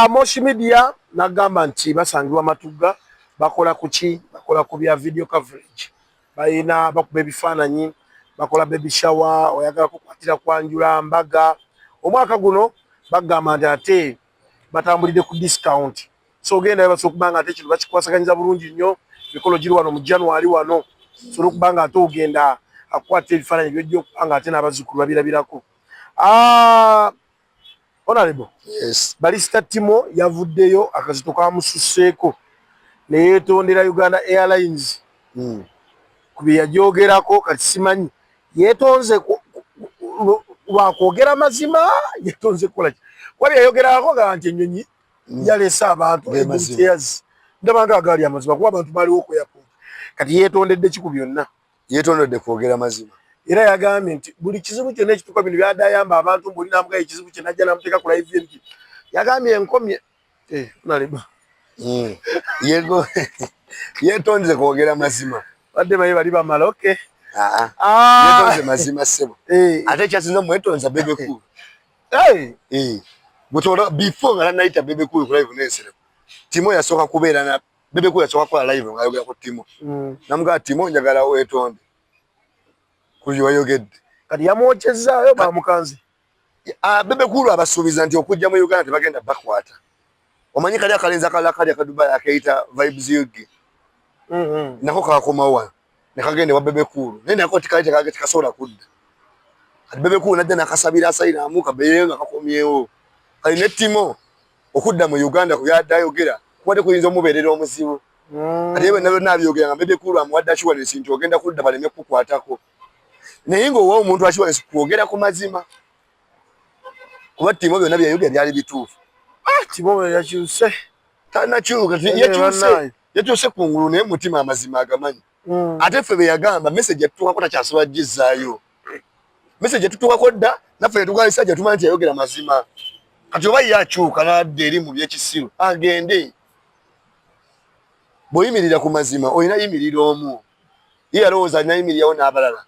Moshi Media nagamba nti basangibwa Matugga bakola kuki bakola ku bya video coverage bayina bakuba ebifaananyi bakola baby shower oyagala kukwatira kwanjula mbaga omwaka guno bagamba nti ate batambulidde ku discount so ogenda basobola kubanga ate kintu bakikwasaganyiza bulungi nnyo mikolo giri wano mu January wano so okubanga ate ogenda akwata ebifaananyi byojja okubanga ate n'abazzukulu babirabirako Honorable, yes. Balista Timo yavuddeyo akazito kamususseeko ne yeetondera Uganda Airlines kubi yajogerako kati simanyi yetonze wakwogera mazima yetonze kola wali yayogerako nga nti ennyonyi yalesa abantu ebiteyazi ndabanga agali amazima kuba abantu baliwo okuyapo kati yetondedde kiku byonna yetondedde kwogera mazima era yagambye nti buli kizibu kyonna ekituuka bino byadayamba abantu mbuli namuga ekizibu kye najja namuteeka ku live nti yagambye enkomye naleba yego yetonze kwogera mazima badde baye bali bamala okay yetonze mazima sebo ate kyasinza mwetonza bebe cool butola before nga naita bebe cool ku live nesere Timo yasoka kubeera na bebe cool yasoka kwa live nga yogera ku Timo namuga Timo njagala wetonde kuyo yogedde kati yamwokyezaayo bamukanzi bebe cool abasuubiza nti okujja mu Uganda tebagenda bakwata omanyi kali akalenza kali akaduba akaita vibes yugi nako kakomawa nekagende wa bebe cool nenda ko tikaite kagete kasola kudda kati bebe cool najja nakasabira asaira amuka beyenga kakomyewo kali ne Timo okudda mu Uganda kuyadayogera kwade kuyinza omuberera omuzibu kati ebe nabyo nabyogera nga bebe cool amwadda chiwa nesinti ogenda kudda baleme kukwatako naye ngo omuntu ashiwa kwogera ku mazima kuba Timo byonna byayogera byali bituufu Timo yakyuse tanakyuka yakyuse kungulu naye mutima amazima agamanyi ate ffe beyagamba message yatutukako takyasobola gizaayo message yatutukako dda naffe yatugalisa gyatumanyi nti yayogera mazima kati oba yakyuka nadda eri mu byekisiru agende bw'oyimirira ku mazima olina yimirira omu ye yalowooza alina yimirirawo n'abalala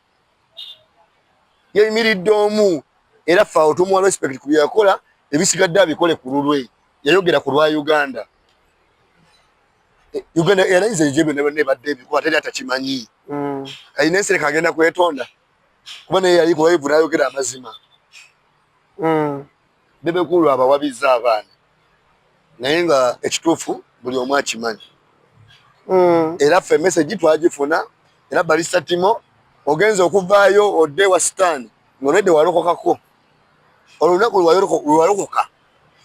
yayimiridde omu era ffe awo tumuwa respect ku byeyakola ebisigadde abikole ku lulwe yayogera ku lwa Uganda Uganda yalayize jebe ne badde ebikuba teri atakimanyi ayina ensereka agenda kwetonda kuba naye yali ku live nayogera amazima bebe cool abawabiza abaana naye nga ekituufu buli omu akimanyi era ffe message twagifuna era Barista Timo ogenza okuvaayo odde wa stand ng'olwedde walokokako olunaku lwalokoka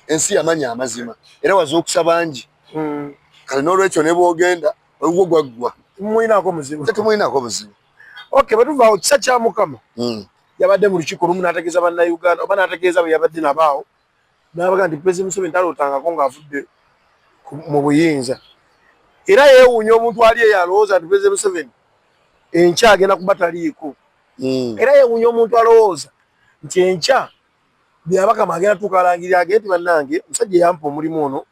ensi yamanya amazima era wazuukusa bangi kale n'olwekyo ne bwogenda olugwo gwaggwa temuyinako buzibu okay batuva kisa kya Mukama yabadde mu lukiiko lumu n'ategeeza bannayuganda oba n'ategeeza bwe yabadde nabaawo n'abaga nti President Museveni talootangako ng'avudde mu buyinza era yeewuunya omuntu ali eyo alowooza nti President Museveni enkya agenda kuba taliiko era yeewuunya omuntu alowooza nti enkya byabakama agenda tukalangirira agenti bannange musajja yampa omulimu ono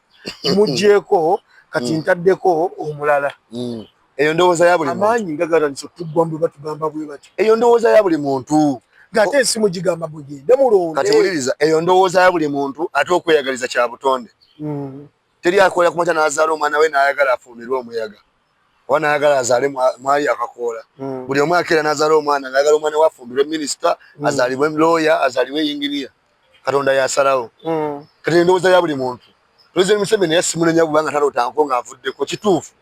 mugjeeko kati ntaddeko omulala eyo ndowooza ya buli amaanyi ngagatanisa tuggwambe batugamba bwe bati eyo ndowooza ya buli muntu ng'ate ensimu gigamba bugende mulonde kati wuliriza eyo ndowooza ya buli muntu ate okweyagaliza kya butonde teri akola kumata n'azaala omwana we n'ayagala afuumirwe omuyaga oba n'ayagala azaale mwali akakoola buli omu akeera n'azaala omwana ng'ayagala omwana we afuumirwe minisita azaalibwe looya azaalibwe yinginiya Katonda yasalawo kati ndowooza ya buli muntu President Museveni yasimulenya kubanga talootanko ng'avuddeko kituufu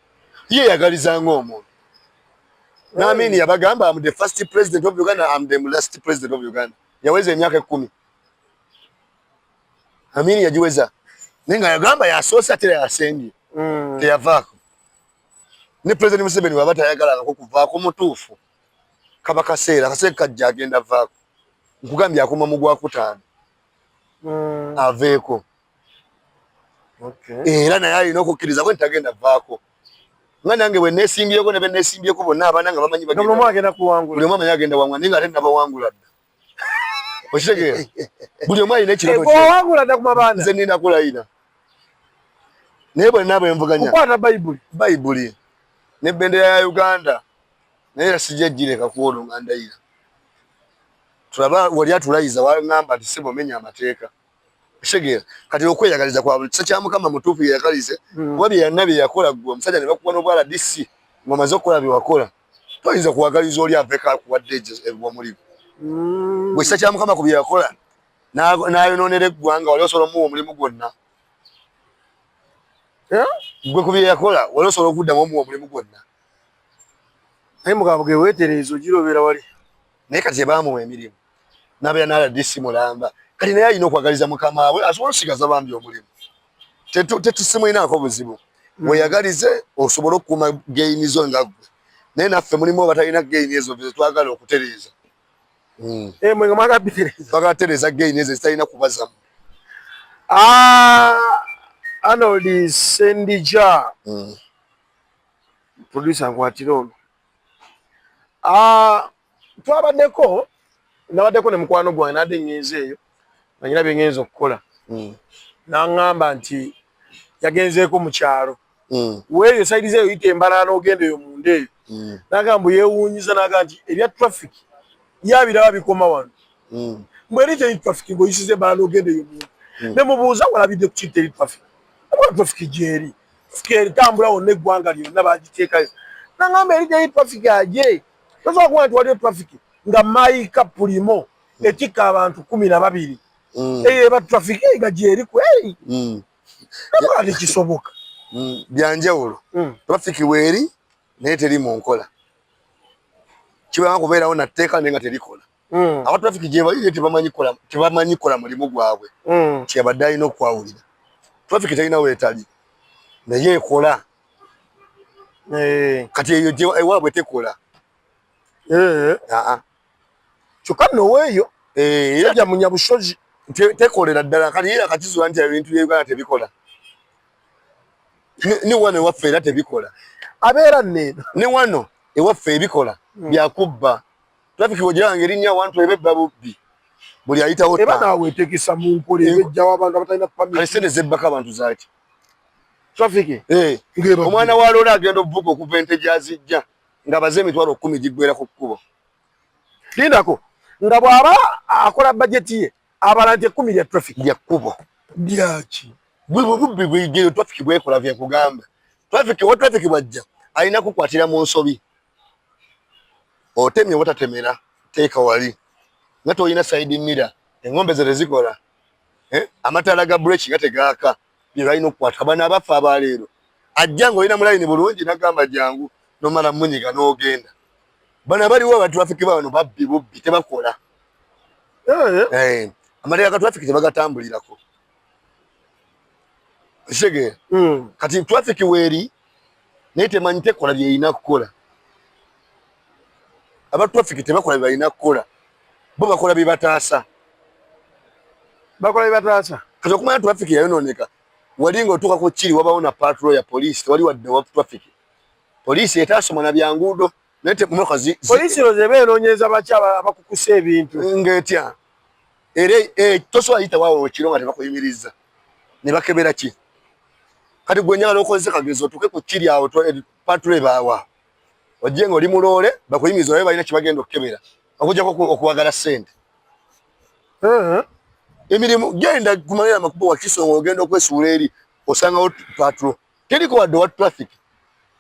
ye yagaliza ng'omuntu n'amini yabagamba I'm the first president of Uganda I'm the last president of Uganda yaweza emyaka 10 amini yajiweza ninga yagamba yasoose ate yasengi teyavaako ne President Museveni wabata ayagala okuvaako mutuufu kaba kaseera kajja agenda vaako nkugambye akoma mu gwakutaano aveeko era naye alina okukkiriza bwe ntagenda vaako nga nange bwe neesimbyeko ne be neesimbyeko bonna abaana nga bamanyi buli omu amanyi agenda wangula ninga ate nabawangula dda okitegeera buli omu alina ekirabo nze nina kulayina naye bwenna bwenvuganya bayibuli n'ebbendera ya Uganda naye sijejjireka kuwono nga ndayira tulaba wali atulayiza waŋŋamba nti sebo menya amateeka kitegeera kati okweyagaliza kwa buli kisa kya Mukama mutuufu yeyagalize kuba bye yanna bye yakola ggwe omusajja ne bakuwa n'obwala DC ng'omaze okukola bye wakola toyinza kuwagaliza oli aveeko akuwadde omulimu bwe kisa kya Mukama ku bye yakola n'ayonoonera eggwanga wali osobola omuwa omulimu gwonna gwe ku bye yakola wali osobola okuddamu omuwa omulimu gwonna naye mugambo ge weetereeza ogirobera wali naye kati tebaamuwa emirimu n'abeera n'ala DC mulamba kati naye alina okwagaliza Mukama we asobola okusigaza bambi omulimu tetusimulinaako buzibu weyagalize osobola okukuuma geyini zo nga ggwe naye naffe mulimu batalina gain ezo ze twagala okutereeza. Mwe nga mwagala bitereza. Twagala tereeza gain ezo zitalina kubazamu. Arnold Sendija. Producer nkwatira ono. Twabaddeko ne mukwano gwange nadde ngenze eyo nga nyina bye ngenza okukola. N'aŋŋamba nti yagenzeeko mu kyalo. Weeyo sayidi ze oyita Embalala n'ogenda eyo munda eyo. N'agamba yeewuunyiza n'agamba nti ebya traffic yabiraba bikoma wano. Mbwe eri teri traffic ng'oyisiza Embalala n'ogenda eyo munda. Ne mubuuza walabidde ku kintu teri traffic. Abula traffic gyeri. Tambula wonna eggwanga lyonna bagiteekayo. N'aŋŋamba eri teri traffic aje. Tosobola kuba nti waliwo traffic nga Maika Pulimo etikka abantu 12. Eyo eba traffic nga gyeri kweri. Nabula tekisoboka. Byanjawulo. Traffic weeri naye teri mu nkola. Kibanga kubeerawo na tteeka naye nga terikola. Aba traffic gyebayire tebamanyi kola mulimu gwabwe. Kyabadde alina okwawulira. Traffic terina weetali naye ekola. Kati eyo ewaabwe tekola. Kyokka noweeyo yajja mu Nyabusozi tekolera ddala kati era kakizuula nti ebintu bya Uganda tebikola. Ni wano ewaffe era tebikola. Abeera nneeno. Ni wano ewaffe ebikola byakubba. Traffic wogiranga erinnya wantu ebebba bubbi. Buli ayitawo eba naawe eteekesa mu nkola ebejjawo abantu abatalina pamiti. Kale sente zebbako abantu zaaki. Traffic. Omwana wa Lola agenda obuvuga okuva ente azijja nga baze emitwalo 10 giggwera ku kkubo. Lindako nga bw'aba akola bajeti ye abala nti 10 lya traffic lya kkubo. Lyaki? Bubbi bwigero traffic bwekola bye kugamba. Traffic bwajja alina kukwatira mu nsobi. Otemye watatemera teeka wali. Nga toyina side mirror engombe ze zikola. Amatala ga brake nga tegaaka. Bye balina okukwata abana abafa abaleero. Ajja ng'olina mulayini bulungi n'agamba jangu nomala munyiga n'ogenda. Bana baliwo aba traffic bano babbi bubbi tebakola. Amatala ga traffic tebagatambulirako. Shege. Kati traffic weeri naye temanyi tekola byeyina kukola. Aba traffic tebakola byeyina kukola. Bo bakola bibataasa. Bakola bibataasa. Kati okumanya traffic yayonooneka. Walinga otuuka ku kiri wabawo na patrol ya police wali wadde wa traffic. Police etaasoma na byanguudo naye temumoka police rozebe enoonyeza bakyaba abakukusa ebintu. Ngetya. Era tosobola yita waawo ekiro nga tebakuyimiriza. Ne bakebera ki? Kati gwe njagala okozesa kagezo otuuke ku kiri awo patrol baawa. Ojje ng'oli mu loole bakuyimiriza naye balina kibagenda okukebera. Okujjako okuwagala ssente. Emirimu genda kumalira amakubo wa Kisongo ogenda okwesuula eri osangawo patrol. Teriko wadde wa traffic.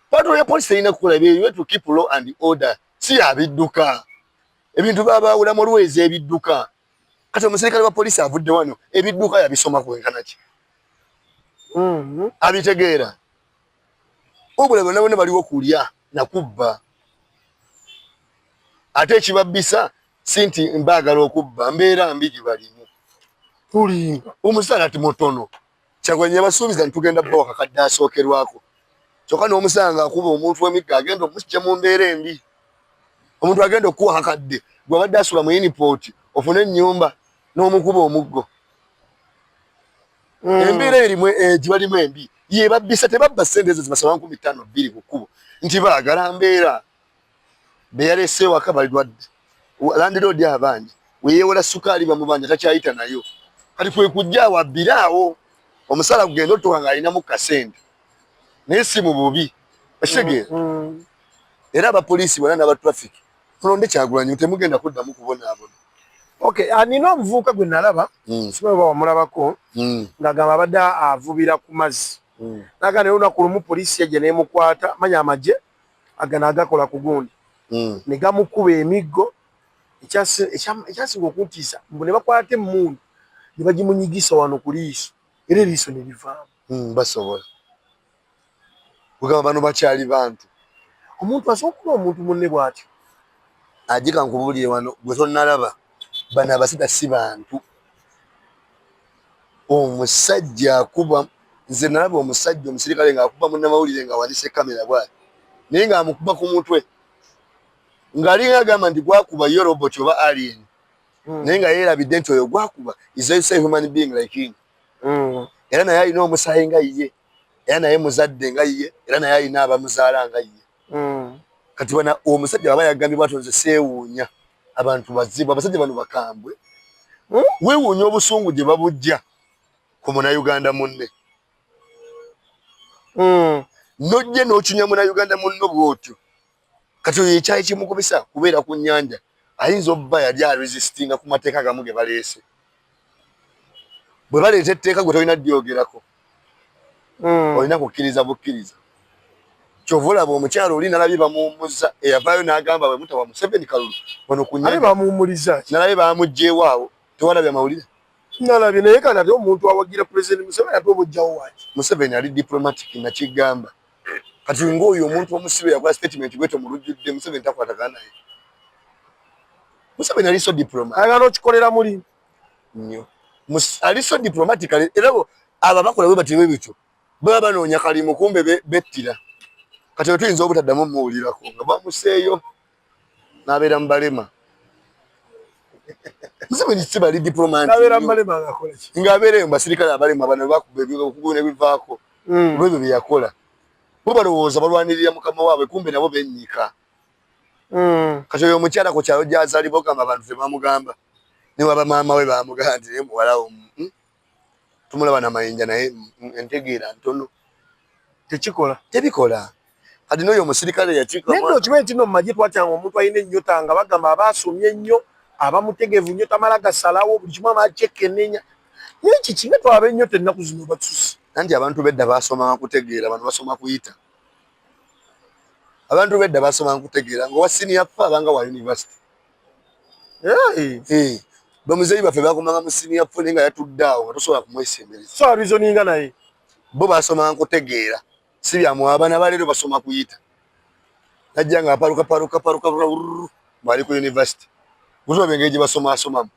Patrol ya police erina kukola ebyo to keep law and order. Si abidduka. Ebintu babaawula mu lwezi ebidduka. Kati omusirikale wa police avudde wano ebidduka yabisoma kwenkana ki. Abitegeera. Obula bonna baliwo kulya na kubba. Ate ekibabbisa sinti mbaagala okubba mbeera mbi gibalimu. Tulimba. Omusala ati mutono. Kyagwanye basuubiza ntugenda bba wakakadde asookerwako. Kyokka n'omusanga akuba omuntu w'emigga agenda omusijja mu mbeera embi. Omuntu agenda okuwa kakadde gwe abadde asula mu inipoti ofune ennyumba n'omukuba omuggo. Embeera erimu gibalimu embi. Ye babbisa tebabba ssente ezo zibasaba 15,200 ku kkubo. Nti baagala mbeera. Be yalese waka balidwadde. Landlord abangi. Weyewola sukaali bamubanja takyayita nayo. Kati kwe kujja wabbiraawo. Omusala kugenda otuuka ng'alinamu kasente. Naye si mu bubi. Ekitegeera. Era abapoliisi bonna n'aba traffic. Mulonde Kyagulanyi temugenda kuddamu kubonaabona. Okay, nina omuvubuka gwe nalaba. Simanyi oba wamulabako. Ng'agamba abadde avubira ku mazzi. N'agamba ne lunaku lumu poliisi yajja n'emukwata manya amagye agana agakola ku gundi. Ne gamukuba emiggo. Ekyasinga okuntiisa mbu ne bakwata emmundu ne bagimunyigisa wano ku liiso. Era eriiso ne livaamu. Basobola. Kugamba bano bakyali bantu. Omuntu asobola okuba omuntu munne bw'atyo. Ajika nkubuulire wano gwe tonnalaba. Bano abasajja si bantu. Omusajja akuba nze nalaba omusajja omusirikale ng'akuba munnamawulire nga wanise kamera bw'ati. Naye ng'amukuba ku mutwe ngali agamba ndi gwakuba yo robot oba alien naye nga yeerabidde nti oyo gwakuba is a human being like him era naye alina omusaayi nga ye era naye muzadde nga ye era naye alina abamuzaala nga ye kati wana omusajja baba yagambye bwatonze seewuunya abantu bazibu abasajja bano bakambwe weewuunya obusungu gye babujja ku Munnayuganda munne nojje n'okinya Munnayuganda munno bw'otyo kati oyo ekyayi kimukubisa kubeera ku nnyanja ayinza obba yali aresistinga ku mateeka agamu ge baleese bwe baleeta etteeka gwe tolina ddyogerako olina kukkiriza bukkiriza kyova olaba omukyalo oli nalabye bamuwummuza eyavaayo n'agamba bwe mutawa Museveni kalulu wano ku nnyanja bamuwummuliza nalabye bamuggyeewo awo tewalabye amawulire nalabye naye kana ate omuntu awagira President Museveni ate obujjawo waki Museveni ali diplomatic nakigamba kati ng'oyo omuntu omusibe yakola statement bweto mu lujjudde Museveni takwatagana naye Museveni ali so diplomatic ayagala okikolera muli nnyo ali so diplomatic era abo bakola bwe bati bwebityo baba banoonya kalimu kumbe bettira kati we tuyinza obutaddamu muwulirako nga bamuseeyo n'abeera mu balema Museveni si bali diplomatic n'abeera mu balema ng'akola ki ng'abeereyo mu basirikale abalema bano bakuba ebikugu ne bivaako olwebyo bye yakola bo balowooza balwanirira mukama waabwe kumbe nabo bennyika kati oyo omukyala ku kyalo gy'azaalibwa ogamba abantu tebamugamba ne waba maama we bamugamba nti naye muwalawo tumulaba namayinja naye entegeera ntono tebikola kati n'oyo omusirikale naye nno okimanyi nti nno mu magye twatyanga omuntu alina ennyota nga bagamba aba asomye ennyo aba mutegeevu nnyo tamala gasalawo buli kimu ama akyekenneenya naye kiki nga twaba ennyota ennaku zino batusi nanti abantu bedda basomanga kutegeera bano basoma kuyita abantu bedda basomanga kutegeera nga wa senior fa abanga wa university bamuzeeyi baffe bakomanga mu senior fa nga yatudde awo nga tosobola kumwesembereza so abizoninga naye bo basomanga kutegeera si byamu abaana baleero basoma kuyita najja nga apaluka bali ku university buzoba engeri gye basomamu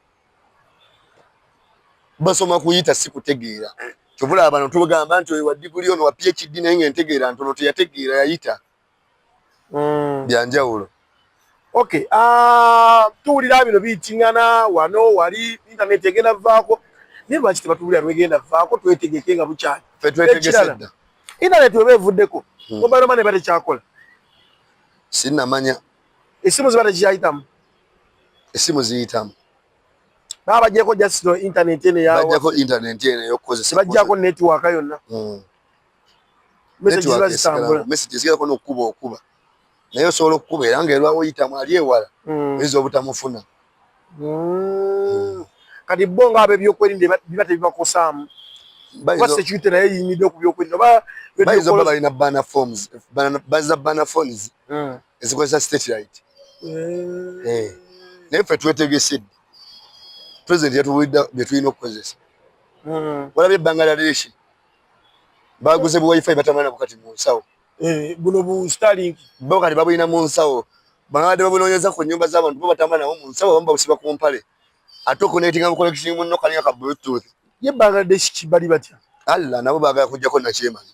basoma kuyita si kutegeera kyovula abantu tugamba nti oyo wa diguli ono wa PhD naye ng'entegeera ntono teyategeera yayita byanjawulo okay tuwulira bino biyitingana wano wali internet egenda vaako naye lwaki tebatuwulira lwegenda vaako twetegeke nga bukyali ffe twetegese dda internet weba evuddeko mobile money eba tekyakola sinnamanya esimu ziba tekyayitamu esimu ziyitamu baba bajjako just no internet ene yawo bajjako internet ene yokozesa bajjako network yonna message ziba zitambula message zigako n'okukuba naye osobola okukuba era ng'erwawo oyitamu ali ewala oyinza obutamufuna kati bo nga abo ebyokwerinda biba tebibakosaamu ba security naye yimidde ku byokwerinda bayinza oba balina bana phones ezikozesa satellite naye ffe twetegesedde president yatubuulidde bye tulina okukozesa walabye Bangladesh baguze bu wifi batamana bukati mu nsawo buno bu Starlink bo kati babulina mu nsawo bangade babunoonyeza ku nnyumba z'abantu bo batamana mu nsawo bamba busiba ku mpale ate okunetinga mu connection munno kaliya ka bluetooth ye Bangladesh kibali batya alla nabo baagala kujjako nakyemali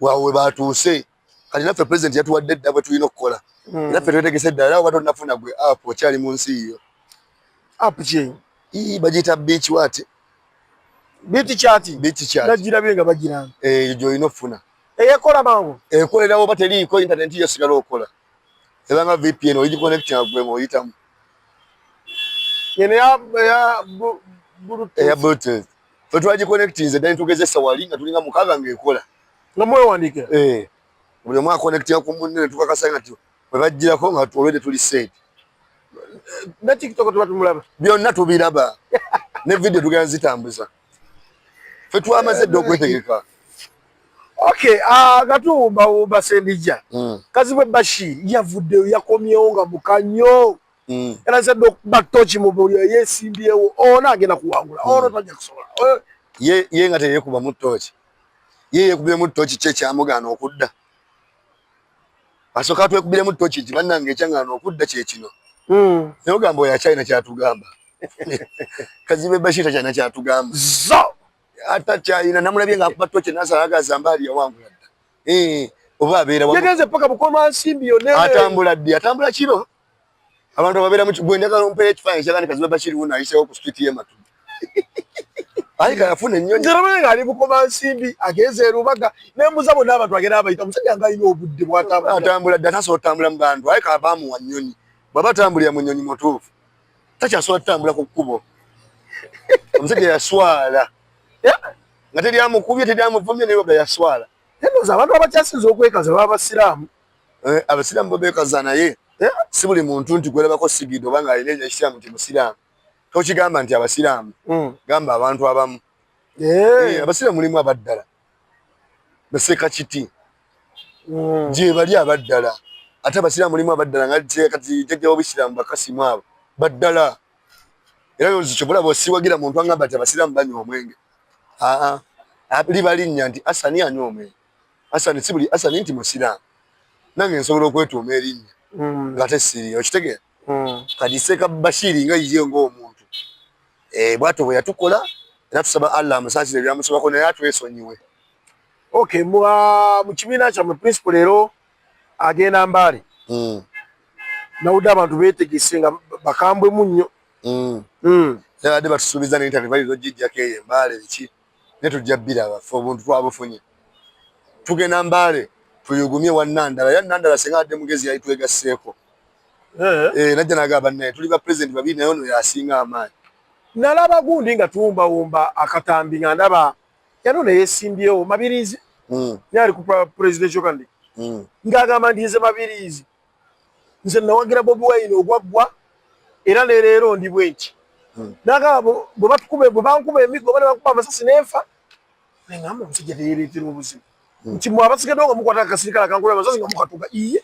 waawe batuuse kati naffe president yatuwadde dda bwe tulina okukola naffe twetegese ddala awo batonafuna gwe app okyali mu nsi yo app kye bagiyita beach what beach chat nagirabye nga bagiranga eyo gy'olina okufuna eyekola mangu ekolerawo oba teriiko internet yosigala okola ebanga VPN oyigikonectinga gwe oyitamu yene eya bluetooth fe twagikonectinze ddala nitugezesa wali nga tulinga mukaaga ng'ekola nga mwewandika buli omu akonectinga ku munne ne tukakasa nga bwe bajjirako nga olwedde tuli set na TikTok tuba tumulaba byonna tubiraba ne video tugenda zitambuza fe twamaze dde okwetegeka okay Gatumba Sendija Kazibwe Bashir yavuddeyo yakomyewo nga mukanyo era nsadde okuba tochi mu buli yesimbyewo ono agenda kuwangula ono tajja kusobola ye nga teyekuba mu tochi ye yekubye mu tochi kye kyamugaana okudda asooka twekubire mu tochi nti bannange ekyaŋŋaana okudda kye kino naye ogamba oyo akyalina kyatugamba Kazibwe Bashir takyalina kyatugamba ata kyalina namulabye ng'akuba tochi nasala agazamba ali yawangula dda oba abeera yagenze paka bukoma nsimbi yone atambula kiro abantu ababeera mu kigwenda kalompe ekifaananyi kyagani Kaziba Bashir wuno ayiseewo ku street y'ematu ayi kayafuna ennyonyi nzeramulenga ali bukoma nsimbi agenze erubaga nembuza bonna abantu agenda abayita omusajja nga alina obudde bwatambula dde atasobola otambula mu bantu ayi kabaamuwa nnyonyi bw'aba atambulira mu nnyonyi mutuufu takyasobola tutambula ku kkubo omusajja yaswala nga teryamukubye teryamuvumye naye wabula yaswala endoza abantu abakyasinza okwekaza baba basiraamu abasiraamu babekaza naye si buli muntu nti gwerabako sigidi oba nga alina ekisiraamu nti musiraamu tokigamba nti abasiraamu gamba abantu abamu abasiraamu mulimu abaddala baseka kiti gye bali abaddala ate abasiraamu mulimu abaddala nga kati jjajjawo bisiraamu bakasimu abo baddala era yozikyobola bwosiwagira muntu agamba nti abasiraamu banywa omwenge liba linnya nti Asani anywa omwenge Asani si buli Asani nti musiraamu nange nsobola okwetuuma erinnya nga tesiri okitegeera kati Seeka Bashiri nga yiye ng'omuntu bw'atyo bwe yatukola era tusaba Allah amusaasire ebyamusobako naye atwesonyiwe. Okay, mu kibiina kyammwe principal leero agenda Mbale nawudde abantu beetegese nga bakambwemu nnyo badde batusuubiza n'internet baliro gijjako eyo Mbale biki ne tujja biraba ffe obuntu twabufunye tugenda Mbale tuyugumye wa Nandala ya Nandala senga adde mugezi yayitwegasseeko najja nagamba naye tuli ba president babiri naye ono yasinga amaanyi nalaba gundi nga tuwumbawumba akatambi nga ndaba yano ne yeesimbyewo Mabirizi yali ku presidential candidate ng'agamba nti nze Mabirizi nze nawagira Bobi Wine ogwaggwa era ne leero ndi bweki n'agamba bwe bankuba emigo oba ne bankuba amasasi n'enfa nengamba omusajja teyeereetera obuzima nti mwe abasigaddewo nga mukwata akasirikale kankula amasasi nga mukatuga iye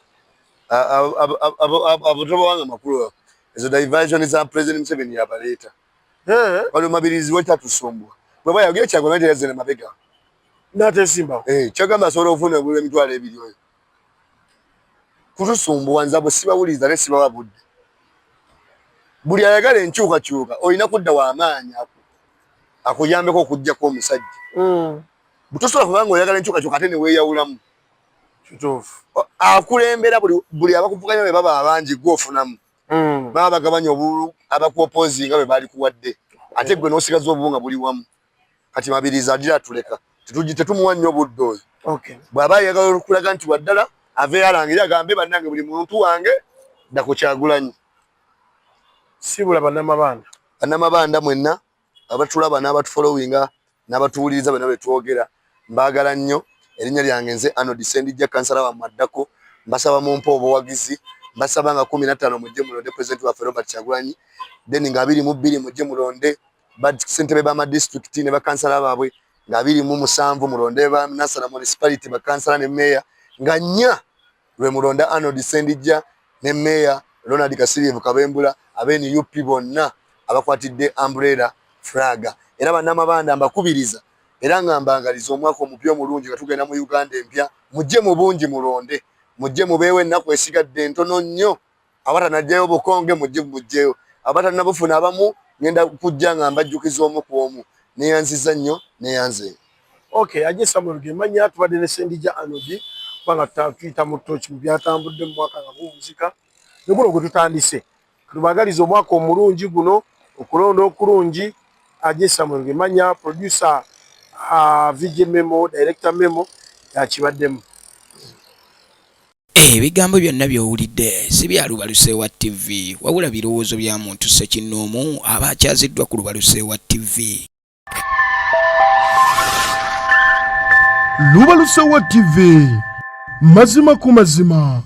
abo tobawanga amakulu ezo diversion za president Museveni yabaleeta waliwo Mabirizi wetatusumbwa bweba yogera Kyagulanyi teyazze ne mabega n'ateesimbawo kyagamba asobola okufuna obululu emitwalo ebiri oyo kutusumbuwa nze abo sibawuliriza ne sibawa budde buli ayagala enkyukakyuka olina kudda w'amaanyi akuyambeko okuggyako omusajja butosobola kubanga oyagala enkyukakyuka ate ne weeyawulamu kituufu akulembera buli abakuvuganya bwe baba abangi gwofunamu baba bagabanya obululu abakuopozinga bwe baali kuwadde ate gwe n'osigaza obubu nga buli wamu kati Mabirizi agira atuleka tetumuwa nnyo obudde oyo bw'aba yagala okulaga nti waddala aveeyo alangire agambe bannange buli muntu wange dda ku Kyagulanyi sibula bannamabanda mwenna abatulaba n'abatufolowinga n'abatuwuliriza bonna bwe twogera mbaagala nnyo erinnya lyange nze Arnold Sendijja kansala wammwe addako mbasaba mumpe obuwagizi mbasaba nga 15 mujje mulonde president waffe Robert Kyagulanyi then nga 22 mujje mulonde ssentebe b'amadistrict ne bakansala baabwe nga 27 mulonde ba Nasara municipality bakansala ne meya nga 4 lwe mulonda Arnold Sendijja ne meya Ronald Kasiryevu Kabembula abeni UP bonna abakwatidde umbrella flag era bannamabanda mbakubiriza era nga mbangaliza omwaka omupya omulungi nga tugenda mu Uganda empya mujje mu bungi mulonde mujje mubeewo ennaku esigadde ntono nnyo abatanajjayo bukonge mujjeyo abatanabufuna abamu ngenda kujja nga mbajjukiza omu ku omu neyanziza nnyo neyanze ajje Samuel Gemanya tubadde ne Sendijja Arnold kubanga tuyita mu tochi mu byatambudde mu mwaka nga guwuzika ne guno gwe tutandise tubagaliza omwaka omulungi guno okulonda okulungi ajje Samuel Gemanya producer VJ Memo director Memo yakibaddemu ebigambo byonna by'owulidde si bya Lubaluseewa TV wabula birowoozo bya muntu ssekinnoomu aba akyaziddwa ku Lubaluseewa TV. Lubaluseewa TV mazima ku mazima.